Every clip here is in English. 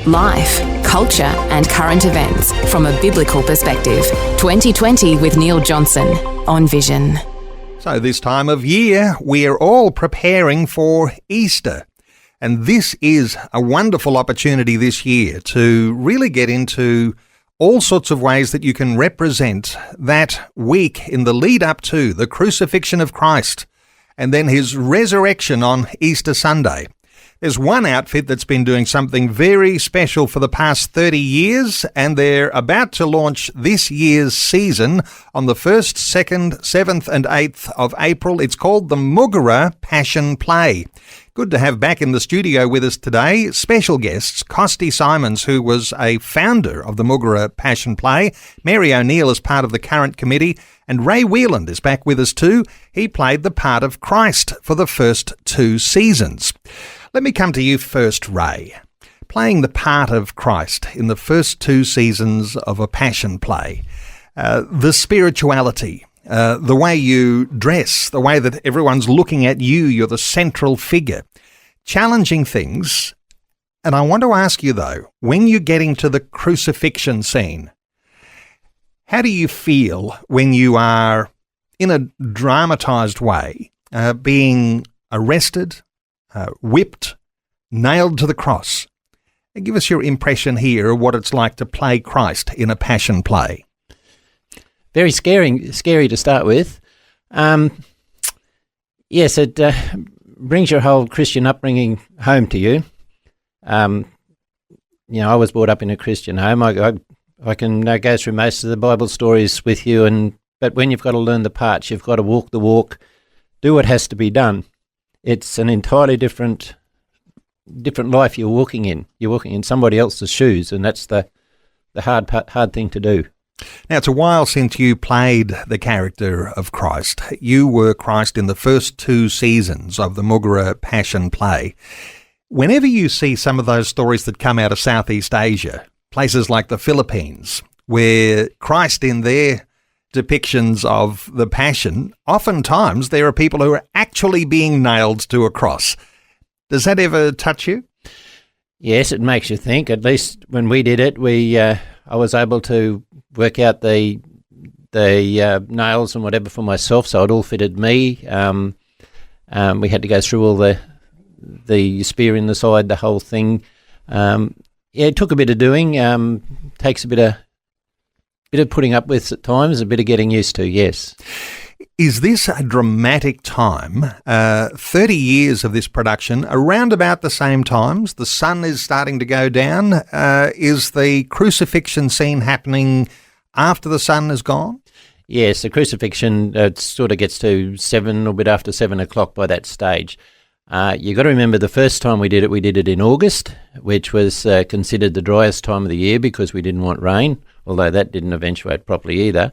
Life, culture and current events from a biblical perspective. 2020 with Neil Johnson on Vision. So this time of year, we're all preparing for Easter. And this is a wonderful opportunity this year to really get into all sorts of ways that you can represent that week in the lead up to the crucifixion of Christ and then his resurrection on Easter Sunday. There's one outfit that's been doing something very special for the past 30 years, and they're about to launch this year's season on the 1st, 2nd, 7th and 8th of April. It's called the Moogerah Passion Play. Good to have back in the studio with us today special guests, Kosti Simons, who was a founder of the Moogerah Passion Play, Mary O'Neill is part of the current committee, and Ray Wieland is back with us too. He played the part of Christ for the first 2 seasons. Let me come to you first, Ray. Playing the part of Christ in the first 2 seasons of a passion play, the spirituality, the way you dress, the way that everyone's looking at you, you're the central figure, challenging things. And I want to ask you though, when you're getting to the crucifixion scene, how do you feel when you are, in a dramatised way, being arrested, whipped, nailed to the cross? And give us your impression here of what it's like to play Christ in a passion play. Very scary to start with. Yes, it brings your whole Christian upbringing home to you. I was brought up in a Christian home. I can go through most of the Bible stories with you, but when you've got to learn the parts, you've got to walk the walk, do what has to be done. It's an entirely different life you're walking in. You're walking in somebody else's shoes, and that's the hard thing to do. Now, it's a while since you played the character of Christ. You were Christ in the first 2 seasons of the Moogerah Passion Play. Whenever you see some of those stories that come out of Southeast Asia, places like the Philippines, where Christ in their depictions of the Passion, oftentimes there are people who are actually being nailed to a cross. Does that ever touch you? Yes, it makes you think. At least when we did it, I was able to work out the nails and whatever for myself, so it all fitted me. We had to go through all the spear in the side, the whole thing. It took a bit of doing. Takes a bit of putting up with at times, a bit of getting used to, yes. Is this a dramatic time? 30 years of this production, around about the same times, the sun is starting to go down. Is the crucifixion scene happening after the sun is gone? Yes, the crucifixion sort of gets to 7 or a bit after 7 o'clock by that stage. You've got to remember the first time we did it in August, which was considered the driest time of the year because we didn't want rain, although that didn't eventuate properly either.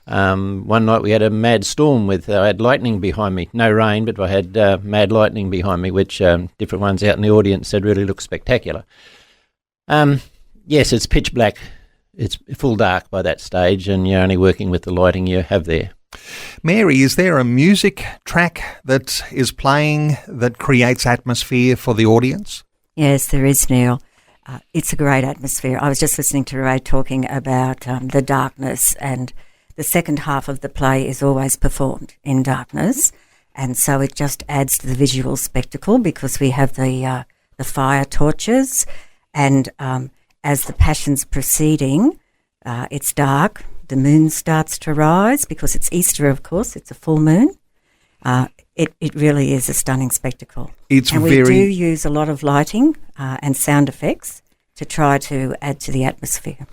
One night we had a mad storm I had lightning behind me. No rain, but I had mad lightning behind me, which different ones out in the audience said really looked spectacular. Yes, it's pitch black. It's full dark by that stage, and you're only working with the lighting you have there. Mary, is there a music track that is playing that creates atmosphere for the audience? Yes, there is, Neil. It's a great atmosphere. I was just listening to Ray talking about the darkness, and the second half of the play is always performed in darkness, and so it just adds to the visual spectacle because we have the fire torches, and as the Passion's proceeding, it's dark. The moon starts to rise because it's Easter, of course. It's a full moon. It really is a stunning spectacle. We do use a lot of lighting and sound effects to try to add to the atmosphere.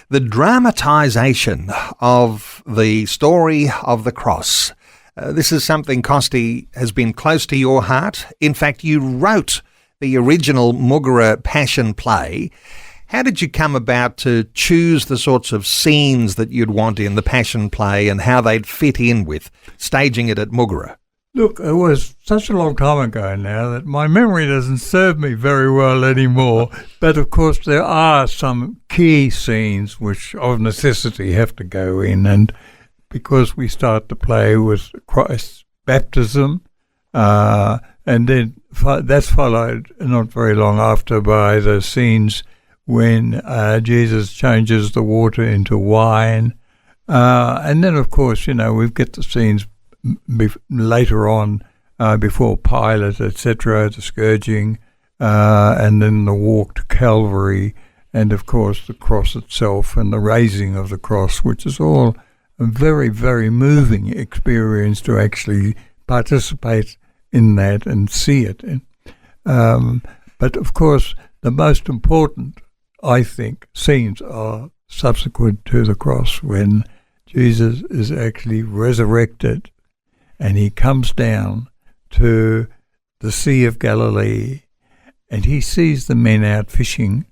The dramatisation of the story of the cross. This is something, Kosti, has been close to your heart. In fact, you wrote the original Moogerah Passion play. How did you come about to choose the sorts of scenes that you'd want in the Passion play and how they'd fit in with staging it at Moogerah? Look, it was such a long time ago now that my memory doesn't serve me very well anymore. But of course there are some key scenes which of necessity have to go in, and because we start the play with Christ's baptism, and then that's followed not very long after by the scenes when Jesus changes the water into wine. And then, of course, we get the scenes later on before Pilate, etc., the scourging, and then the walk to Calvary, and, of course, the cross itself and the raising of the cross, which is all a very, very moving experience to actually participate in that and see it. But, of course, the most important, I think, scenes are subsequent to the cross, when Jesus is actually resurrected and he comes down to the Sea of Galilee and he sees the men out fishing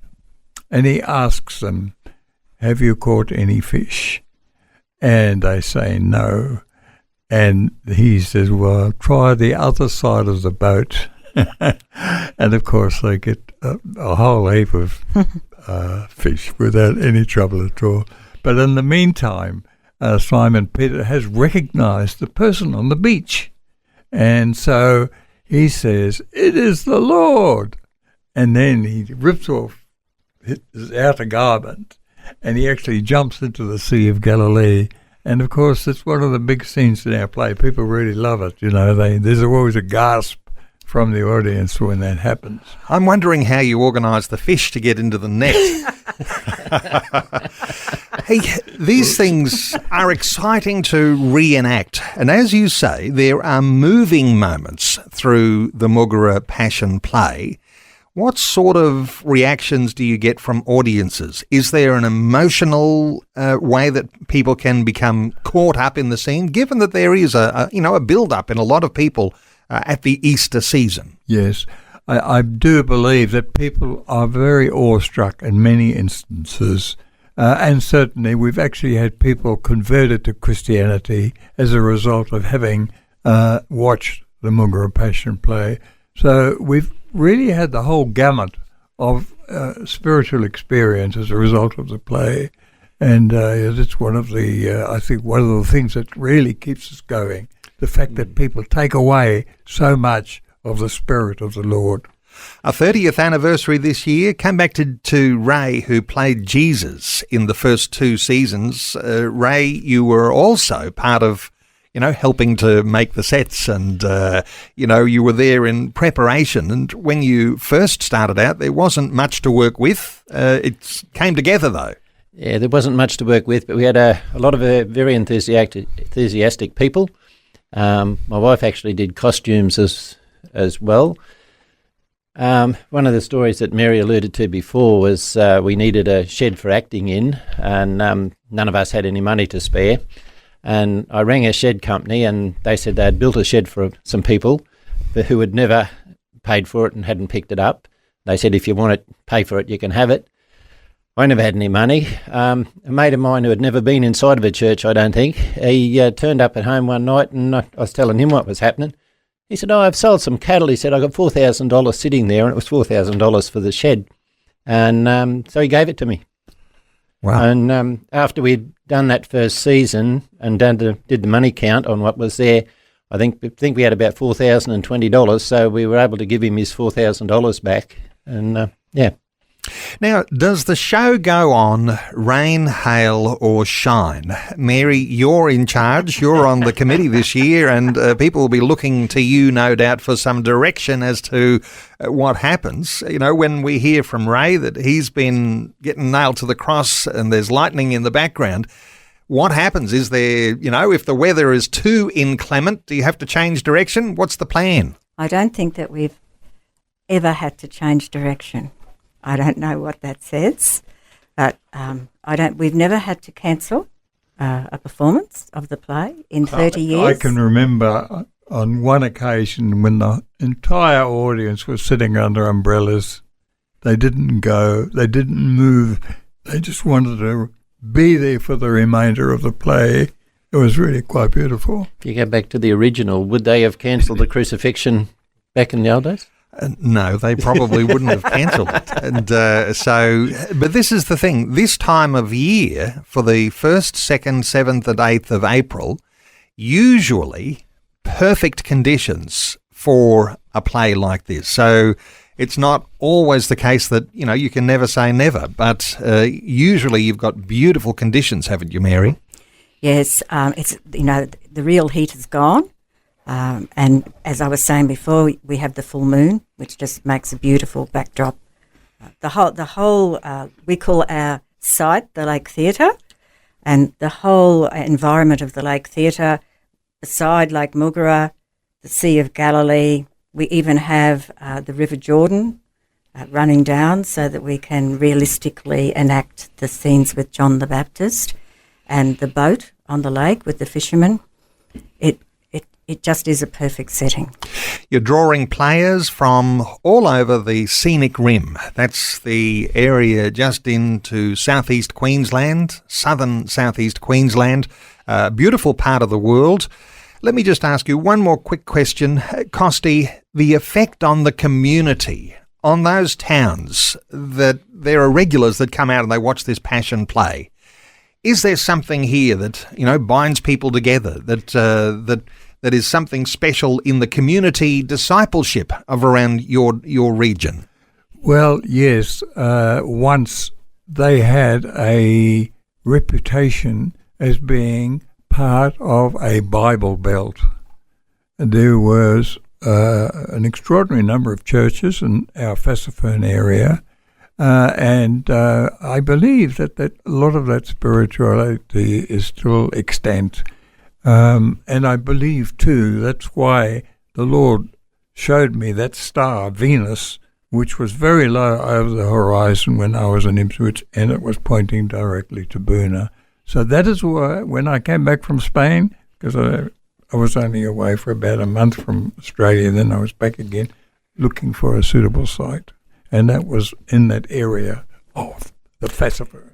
and he asks them, "Have you caught any fish?" And they say no. And he says, "Well, try the other side of the boat." And of course they get a whole heap of fish without any trouble at all. But in the meantime, Simon Peter has recognized the person on the beach. And so he says, "It is the Lord." And then he rips off his outer garment and he actually jumps into the Sea of Galilee. And of course, it's one of the big scenes in our play. People really love it. There's always a gasp from the audience when that happens. I'm wondering how you organise the fish to get into the net. Hey, these things are exciting to reenact. And as you say, there are moving moments through the Moogerah Passion play. What sort of reactions do you get from audiences? Is there an emotional way that people can become caught up in the scene, given that there is a build-up in a lot of people at the Easter season? Yes, I do believe that people are very awestruck in many instances, and certainly we've actually had people converted to Christianity as a result of having watched the Moogerah Passion play. So we've really had the whole gamut of spiritual experience as a result of the play, and it's one of the things that really keeps us going. The fact that people take away so much of the Spirit of the Lord. Our 30th anniversary this year. Come back to Ray, who played Jesus in the first two seasons. Ray, you were also part of, helping to make the sets and, you were there in preparation. And when you first started out, there wasn't much to work with. It came together, though. Yeah, there wasn't much to work with, but we had a lot of very enthusiastic people. My wife actually did costumes as well. One of the stories that Mary alluded to before was we needed a shed for acting in, and none of us had any money to spare. And I rang a shed company, and they said they had built a shed for some people who had never paid for it and hadn't picked it up. They said, "If you want it, pay for it, you can have it." I never had any money. A mate of mine who had never been inside of a church, I don't think, he turned up at home one night and I was telling him what was happening. He said, "Oh, I've sold some cattle." He said, "I got $4,000 sitting there," and it was $4,000 for the shed. And so he gave it to me. Wow. And after we'd done that first season and did the money count on what was there, I think we had about $4,020, so we were able to give him his $4,000 back. And, yeah. Now, does the show go on rain, hail or shine? Mary, you're in charge. You're on the committee this year, and people will be looking to you, no doubt, for some direction as to what happens. When we hear from Ray that he's been getting nailed to the cross and there's lightning in the background, what happens? Is there, if the weather is too inclement, do you have to change direction? What's the plan? I don't think that we've ever had to change direction. I don't know what that says, but we've never had to cancel a performance of the play in 30 years. I can remember on one occasion when the entire audience was sitting under umbrellas. They didn't go, they didn't move. They just wanted to be there for the remainder of the play. It was really quite beautiful. If you go back to the original, would they have cancelled the crucifixion back in the old days? No, they probably wouldn't have cancelled it. And but this is the thing. This time of year, for the 1st, 2nd, 7th and 8th of April, usually perfect conditions for a play like this. So it's not always the case that, you can never say never, but usually you've got beautiful conditions, haven't you, Mary? Yes, it's the real heat is gone, and as I was saying before, we have the full moon, which just makes a beautiful backdrop. The whole we call our site the Lake Theatre, and the whole environment of the Lake Theatre, beside Lake Moogerah, the Sea of Galilee. We even have the River Jordan running down so that we can realistically enact the scenes with John the Baptist, and the boat on the lake with the fishermen. It just is a perfect setting. You're drawing players from all over the scenic rim. That's the area just into southeast Queensland, southern southeast Queensland, a beautiful part of the world. Let me just ask you one more quick question. Kosti, the effect on the community, on those towns that there are regulars that come out and they watch this Passion play. Is there something here that, binds people together, that is something special in the community discipleship of around your region? Well, yes. Once they had a reputation as being part of a Bible Belt. There was an extraordinary number of churches in our Fassifern area, and I believe that a lot of that spirituality is still extant. And I believe, too, that's why the Lord showed me that star, Venus, which was very low over the horizon when I was in Ipswich, and it was pointing directly to Boona. So that is why, when I came back from Spain, because I was only away for about a month from Australia, then I was back again looking for a suitable site. And that was in that area of the Fassifern.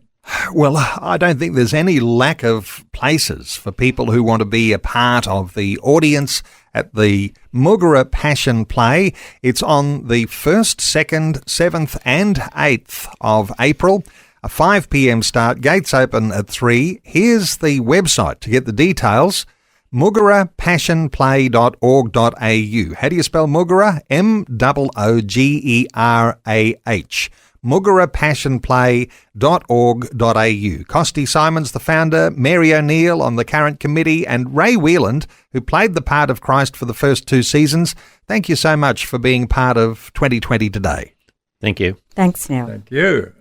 Well, I don't think there's any lack of places for people who want to be a part of the audience at the Moogerah Passion play. It's on the 1st, 2nd, 7th and 8th of April. A 5 p.m. start, gates open at 3. Here's the website to get the details, moogerahpassionplay.org.au. How do you spell Moogerah? Moogerah. moogerahpassionplay.org.au. Kosti Simons, the founder, Mary O'Neill on the current committee, and Ray Wieland, who played the part of Christ for the first 2 seasons. Thank you so much for being part of 2020 today. Thank you. Thanks, Neil. Thank you.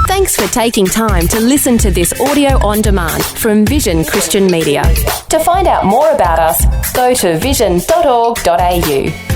Thanks for taking time to listen to this audio on demand from Vision Christian Media. To find out more about us, go to vision.org.au.